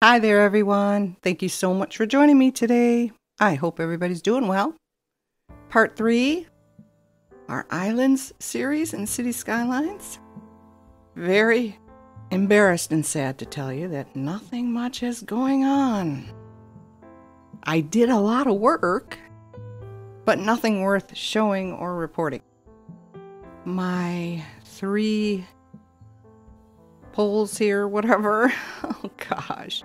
Hi there, everyone. Thank you so much for joining me today. I hope everybody's doing well. Part 3, our Islands series in City Skylines. Very embarrassed and sad to tell you that nothing much is going on. I did a lot of work, but nothing worth showing or reporting. My 3 polls here, whatever. Oh gosh.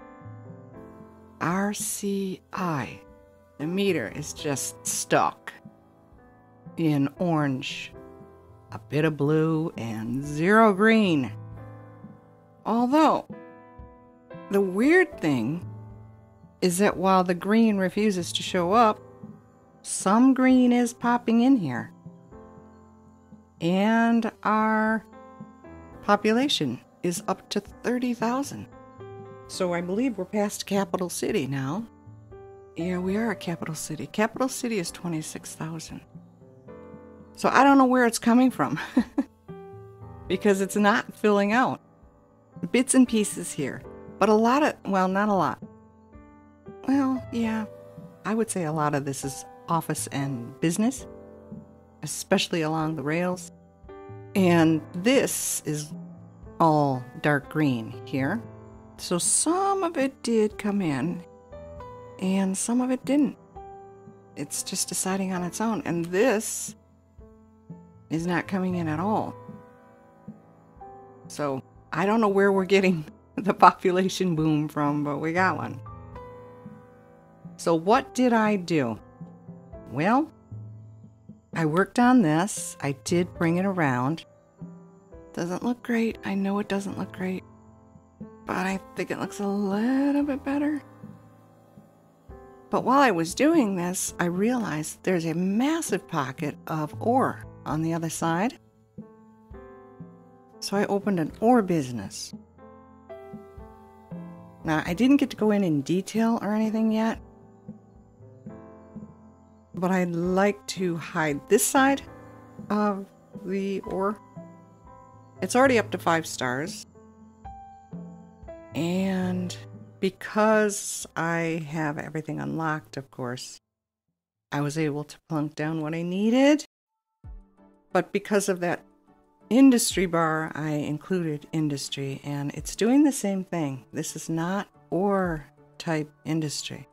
RCI. The meter is just stuck in orange, a bit of blue, and 0 green. Although, the weird thing is that while the green refuses to show up, some green is popping in here. And our population is up to 30,000. So I believe we're past Capital City now. Yeah, we are a capital city. Capital City is 26,000. So I don't know where it's coming from because it's not filling out. Bits and pieces here, but a lot of, well, not a lot. Well, yeah, I would say a lot of this is office and business, especially along the rails. And this is all dark green here. So some of it did come in and some of it didn't. It's just deciding on its own. And this is not coming in at all. So I don't know where we're getting the population boom from, but we got one. So what did I do? Well, I worked on this. I did bring it around. Doesn't look great. I know it doesn't look great, but I think it looks a little bit better. But while I was doing this, I realized there's a massive pocket of ore on the other side. So I opened an ore business. Now, I didn't get to go in detail or anything yet, but I'd like to hide this side of the ore. It's already up to 5 stars. And because I have everything unlocked, of course, I was able to plunk down what I needed. But because of that industry bar, I included industry, and it's doing the same thing. This is not ore type industry.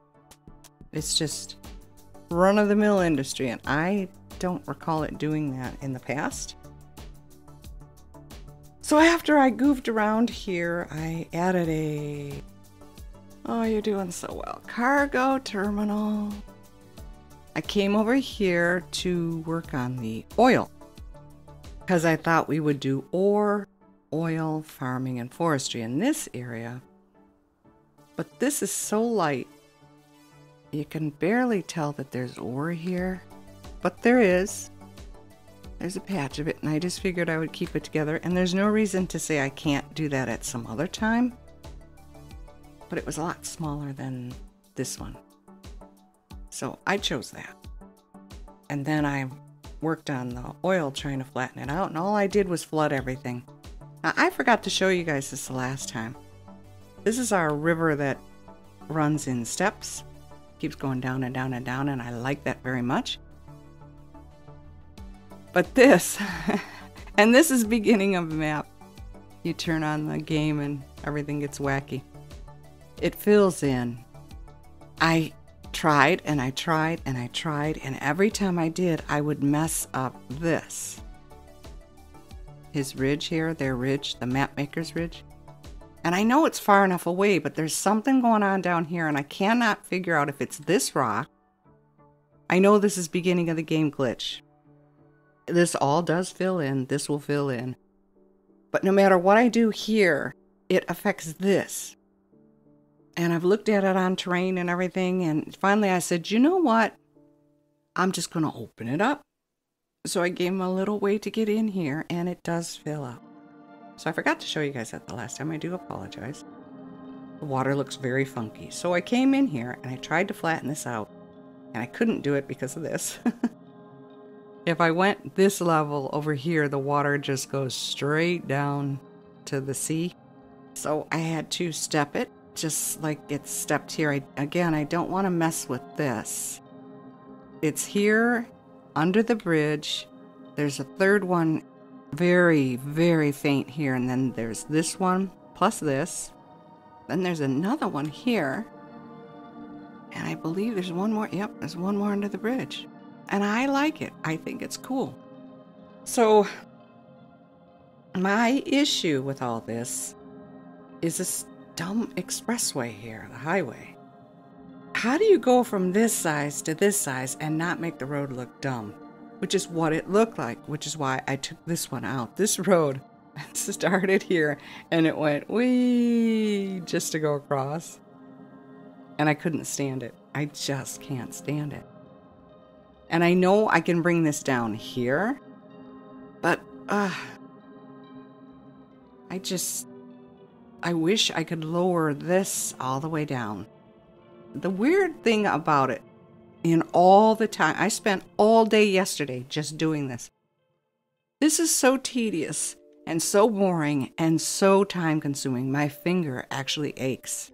It's just run-of-the-mill industry, and I don't recall it doing that in the past. So after I goofed around here, I added a, oh, you're doing so well, cargo terminal. I came over here to work on the oil because I thought we would do ore, oil, farming, and forestry in this area. But this is so light, you can barely tell that there's ore here, but there is. There's a patch of it, and I just figured I would keep it together, and there's no reason to say I can't do that at some other time. But it was a lot smaller than this one. So I chose that. And then I worked on the oil trying to flatten it out, and all I did was flood everything. Now, I forgot to show you guys this the last time. This is our river that runs in steps. Keeps going down and down and down, and I like that very much. But this, and this is beginning of the map. You turn on the game and everything gets wacky. It fills in. I tried and I tried and I tried, and every time I did, I would mess up this. His ridge here, their ridge, the map maker's ridge. And I know it's far enough away, but there's something going on down here, and I cannot figure out if it's this rock. I know this is beginning of the game glitch. This all does fill in. This will fill in. But no matter what I do here, it affects this. And I've looked at it on terrain and everything, and finally I said, you know what? I'm just going to open it up. So I gave him a little way to get in here, and it does fill up. So I forgot to show you guys that the last time. I do apologize. The water looks very funky. So I came in here, and I tried to flatten this out, and I couldn't do it because of this. If I went this level over here, the water just goes straight down to the sea. So I had to step it just like it's stepped here. Again, I don't want to mess with this. It's here under the bridge. There's a third one, very, very faint here. And then there's this one plus this. Then there's another one here. And I believe there's one more. Yep, there's one more under the bridge. And I like it. I think it's cool. So my issue with all this is this dumb expressway here, the highway. How do you go from this size to this size and not make the road look dumb? Which is what it looked like, which is why I took this one out. This road started here and it went wee just to go across. And I couldn't stand it. I just can't stand it. And I know I can bring this down here, but I wish I could lower this all the way down. The weird thing about it, in all the time, I spent all day yesterday just doing this. This is so tedious and so boring and so time consuming. My finger actually aches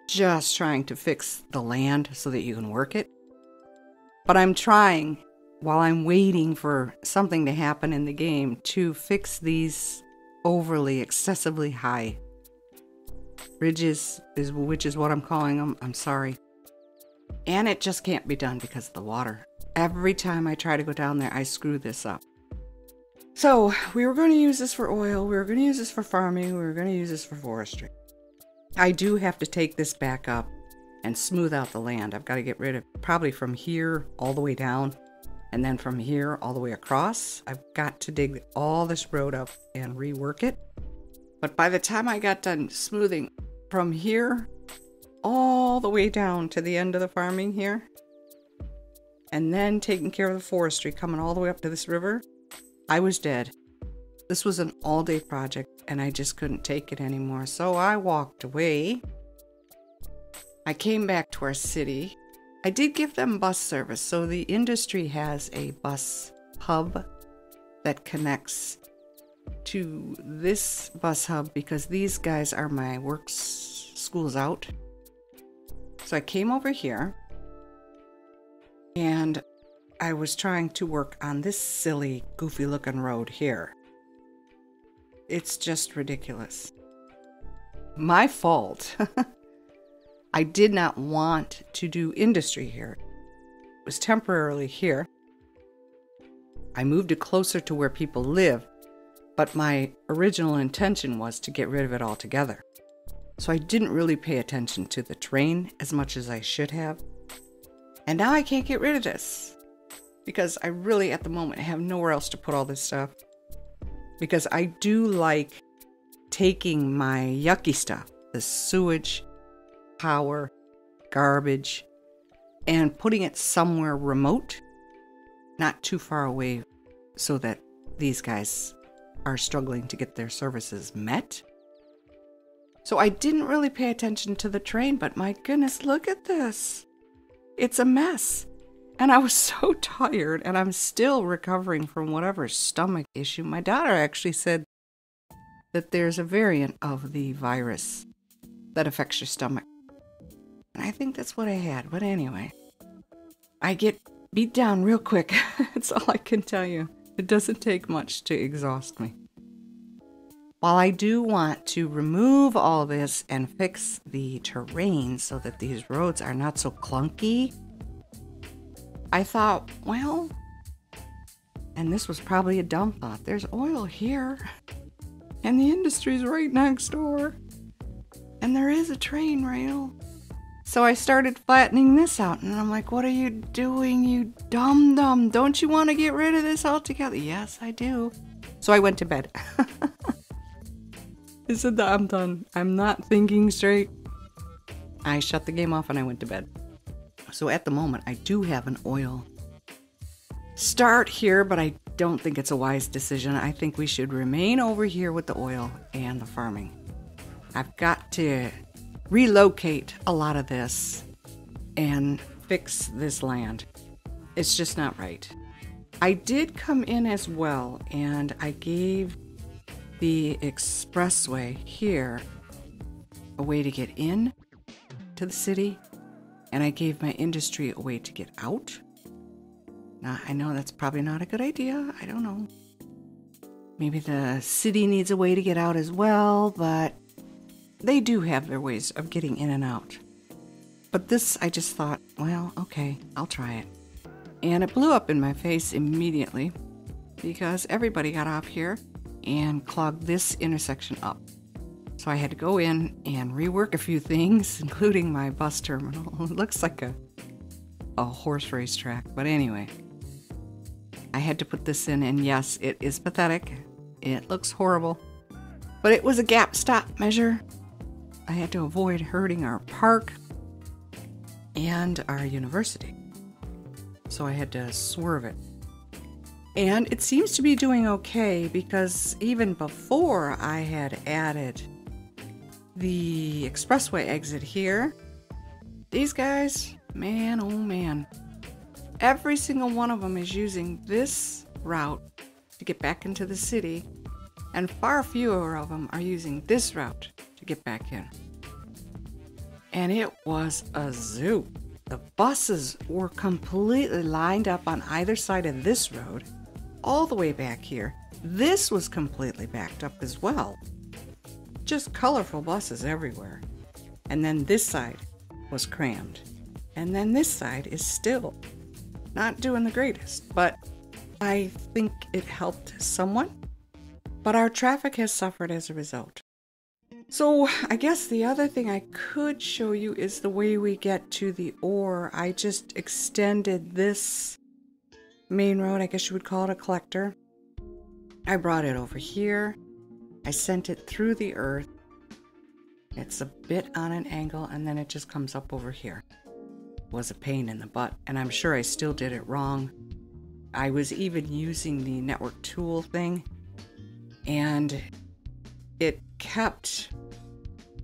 just trying to fix the land so that you can work it. But I'm trying, while I'm waiting for something to happen in the game, to fix these overly, excessively high ridges, which is what I'm calling them. I'm sorry. And it just can't be done because of the water. Every time I try to go down there, I screw this up. So we were going to use this for oil. We were going to use this for farming. We were going to use this for forestry. I do have to take this back up and smooth out the land. I've got to get rid of probably from here all the way down, and then from here all the way across. I've got to dig all this road up and rework it. But by the time I got done smoothing from here all the way down to the end of the farming here, and then taking care of the forestry coming all the way up to this river, I was dead. This was an all-day project and I just couldn't take it anymore. So I walked away. I came back to our city. I did give them bus service. So the industry has a bus hub that connects to this bus hub because these guys are my schools out. So I came over here and I was trying to work on this silly, goofy looking road here. It's just ridiculous. My fault. I did not want to do industry here. It was temporarily here. I moved it closer to where people live, but my original intention was to get rid of it altogether. So I didn't really pay attention to the terrain as much as I should have. And now I can't get rid of this because I really at the moment have nowhere else to put all this stuff. Because I do like taking my yucky stuff, the sewage, power, garbage, and putting it somewhere remote, not too far away, so that these guys are struggling to get their services met. So I didn't really pay attention to the train, but my goodness, look at this. It's a mess. And I was so tired, and I'm still recovering from whatever stomach issue. My daughter actually said that there's a variant of the virus that affects your stomach. And I think that's what I had. But anyway, I get beat down real quick. That's all I can tell you. It doesn't take much to exhaust me. While I do want to remove all this and fix the terrain so that these roads are not so clunky, I thought, well, and this was probably a dumb thought, there's oil here, and the industry's right next door, and there is a train rail. So I started flattening this out, and I'm like, what are you doing, you dum-dum? Don't you want to get rid of this altogether? Yes, I do. So I went to bed. I said that I'm done. I'm not thinking straight. I shut the game off and I went to bed. So at the moment, I do have an oil start here, but I don't think it's a wise decision. I think we should remain over here with the oil and the farming. I've got to relocate a lot of this and fix this land. It's just not right. I did come in as well, and I gave the expressway here a way to get in to the city, and I gave my industry a way to get out. Now, I know that's probably not a good idea. I don't know. Maybe the city needs a way to get out as well, but they do have their ways of getting in and out. But this, I just thought, well, okay, I'll try it. And it blew up in my face immediately because everybody got off here and clogged this intersection up. So I had to go in and rework a few things, including my bus terminal. It looks like a horse race track, but anyway. I had to put this in, and yes, it is pathetic. It looks horrible, but it was a gap stop measure. I had to avoid hurting our park and our university. So I had to swerve it. And it seems to be doing okay because even before I had added the expressway exit here, these guys, man, oh man, every single one of them is using this route to get back into the city, and far fewer of them are using this route to get back in. And it was a zoo. The buses were completely lined up on either side of this road, all the way back here. This was completely backed up as well. Just colorful buses everywhere. And then this side was crammed. And then this side is still not doing the greatest, but I think it helped somewhat. But our traffic has suffered as a result. So I guess the other thing I could show you is the way we get to the ore. I just extended this main road, I guess you would call it a collector. I brought it over here. I sent it through the earth. It's a bit on an angle, and then it just comes up over here. It was a pain in the butt, and I'm sure I still did it wrong. I was even using the network tool thing, and it kept,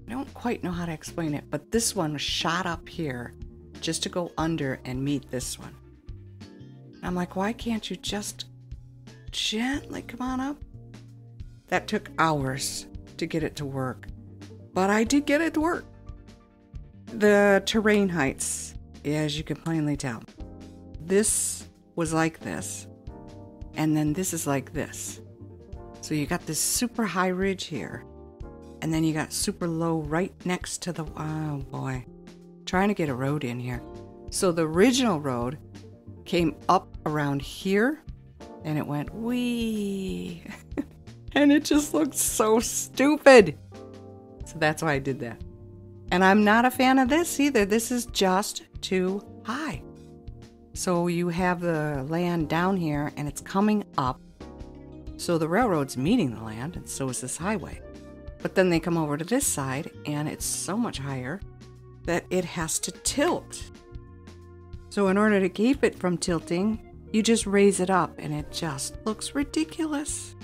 I don't quite know how to explain it, but this one was shot up here just to go under and meet this one. And I'm like, why can't you just gently come on up? That took hours to get it to work, but I did get it to work. The terrain heights, as you can plainly tell, this was like this, and then this is like this. So you got this super high ridge here, and then you got super low right next to the, oh boy, trying to get a road in here. So the original road came up around here, and it went wee, and it just looked so stupid. So that's why I did that. And I'm not a fan of this either. This is just too high. So you have the land down here, and it's coming up. So the railroad's meeting the land, and so is this highway. But then they come over to this side, and it's so much higher that it has to tilt. So in order to keep it from tilting, you just raise it up, and it just looks ridiculous.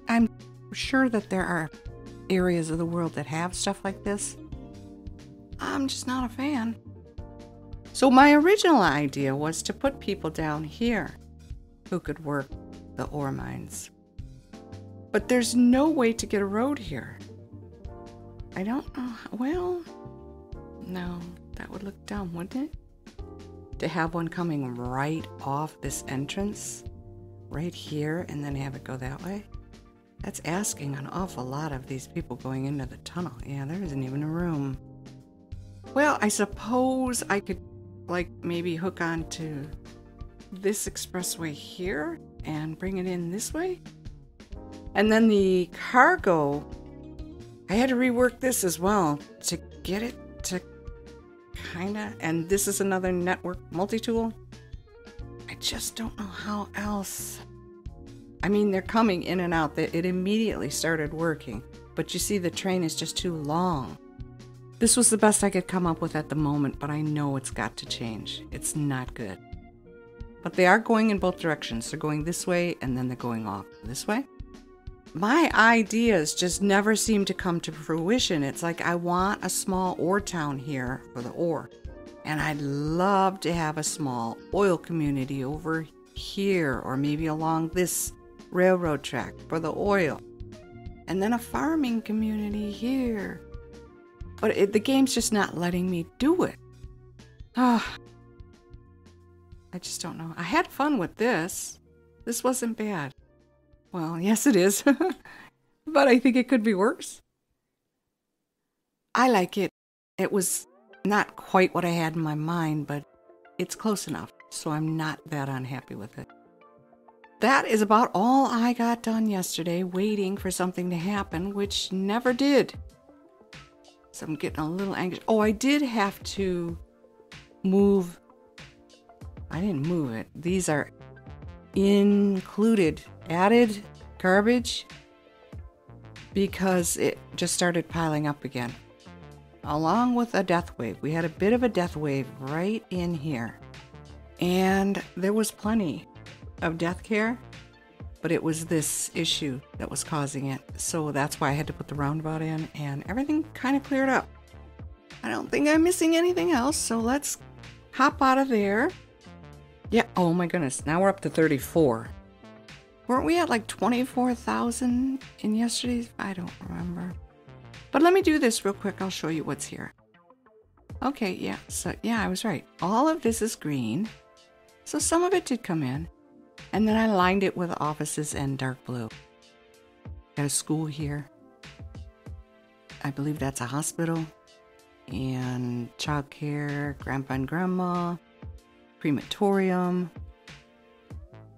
I'm sure that there are areas of the world that have stuff like this. I'm just not a fan. So my original idea was to put people down here who could work the ore mines. But there's no way to get a road here. I don't know. Well, no, that would look dumb, wouldn't it? To have one coming right off this entrance, right here, and then have it go that way. That's asking an awful lot of these people going into the tunnel. Yeah, there isn't even a room. Well, I suppose I could, like, maybe hook on to this expressway here and bring it in this way. And then the cargo, I had to rework this as well to get it to kinda, and this is another network multi-tool. I just don't know how else. I mean, they're coming in and out. It immediately started working, but you see the train is just too long. This was the best I could come up with at the moment, but I know it's got to change. It's not good. But they are going in both directions. They're going this way, and then they're going off this way. My ideas just never seem to come to fruition. It's like I want a small ore town here for the ore. And I'd love to have a small oil community over here, or maybe along this railroad track for the oil. And then a farming community here. But the game's just not letting me do it. Ah, I just don't know. I had fun with this. This wasn't bad. Well, yes it is. But I think it could be worse. I like it. It was not quite what I had in my mind, but it's close enough. So I'm not that unhappy with it. That is about all I got done yesterday, waiting for something to happen, which never did. So I'm getting a little anxious. Oh, I did have to move. I didn't move it. These are included, added garbage, because it just started piling up again. Along with a death wave. We had a bit of a death wave right in here. And there was plenty of death care, but it was this issue that was causing it. So that's why I had to put the roundabout in, and everything kind of cleared up. I don't think I'm missing anything else, so let's hop out of there. Yeah, oh my goodness, now we're up to 34. Weren't we at like 24,000 in yesterday's? I don't remember. But let me do this real quick. I'll show you what's here. Okay, yeah, so yeah, I was right. All of this is green. So some of it did come in. And then I lined it with offices and dark blue. Got a school here. I believe that's a hospital. And childcare, grandpa and grandma, crematorium.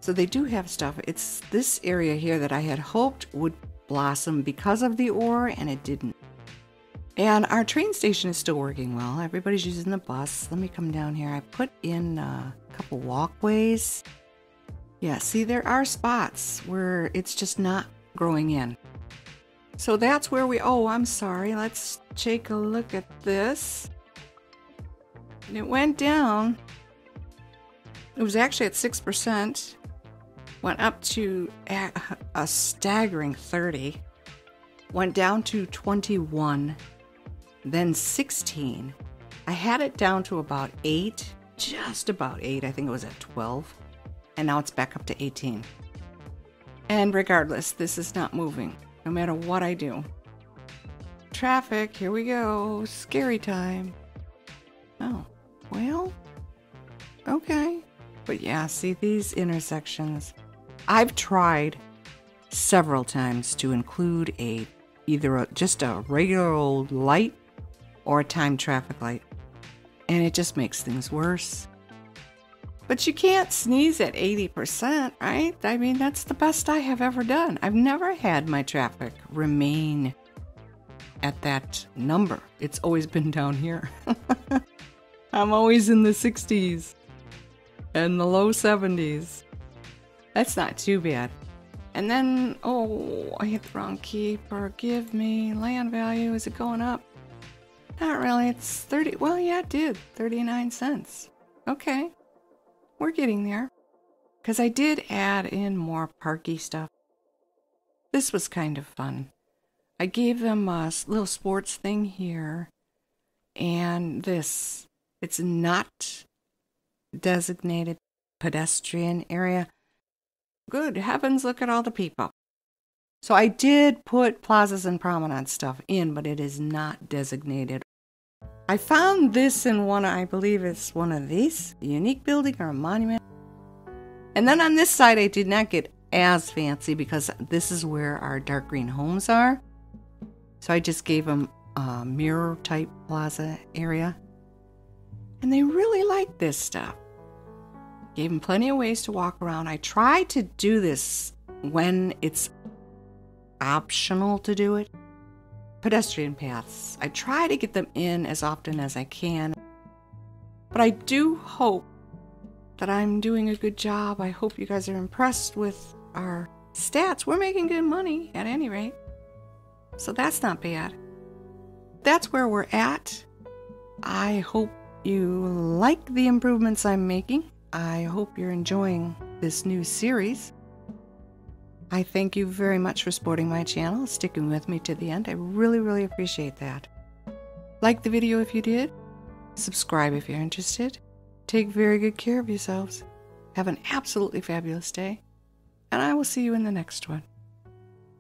So they do have stuff. It's this area here that I had hoped would blossom because of the ore, and it didn't. And our train station is still working well. Everybody's using the bus. Let me come down here. I put in a couple walkways. Yeah, see, there are spots where it's just not growing in. So that's where oh, I'm sorry. Let's take a look at this. And it went down. It was actually at 6%. Went up to a staggering 30. Went down to 21. Then 16. I had it down to about 8. Just about 8. I think it was at 12. And now it's back up to 18. And regardless, this is not moving, no matter what I do. Traffic, here we go. Scary time. Oh, well, okay. But yeah, see these intersections. I've tried several times to include either just a regular old light or a timed traffic light. And it just makes things worse. But you can't sneeze at 80%, right? I mean, that's the best I have ever done. I've never had my traffic remain at that number. It's always been down here. I'm always in the 60s and the low 70s. That's not too bad. And then, oh, I hit the wrong key. Forgive me. Land value, is it going up? Not really. It's 30. Well, yeah, it did. 39 cents. Okay. We're getting there. Because I did add in more parky stuff. This was kind of fun. I gave them a little sports thing here. And this. It's not designated pedestrian area. Good heavens, look at all the people. So I did put plazas and promenade stuff in, but it is not designated. I found this in one, I believe it's one of these, a unique building or a monument. And then on this side, I did not get as fancy because this is where our dark green homes are. So I just gave them a mirror type plaza area. And they really liked this stuff. Gave them plenty of ways to walk around. I try to do this when it's optional to do it. Pedestrian paths. I try to get them in as often as I can. But I do hope that I'm doing a good job. I hope you guys are impressed with our stats. We're making good money at any rate. So that's not bad. That's where we're at. I hope you like the improvements I'm making. I hope you're enjoying this new series. I thank you very much for supporting my channel, sticking with me to the end. I really, really appreciate that. Like the video if you did. Subscribe if you're interested. Take very good care of yourselves. Have an absolutely fabulous day. And I will see you in the next one.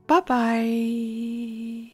Bye-bye.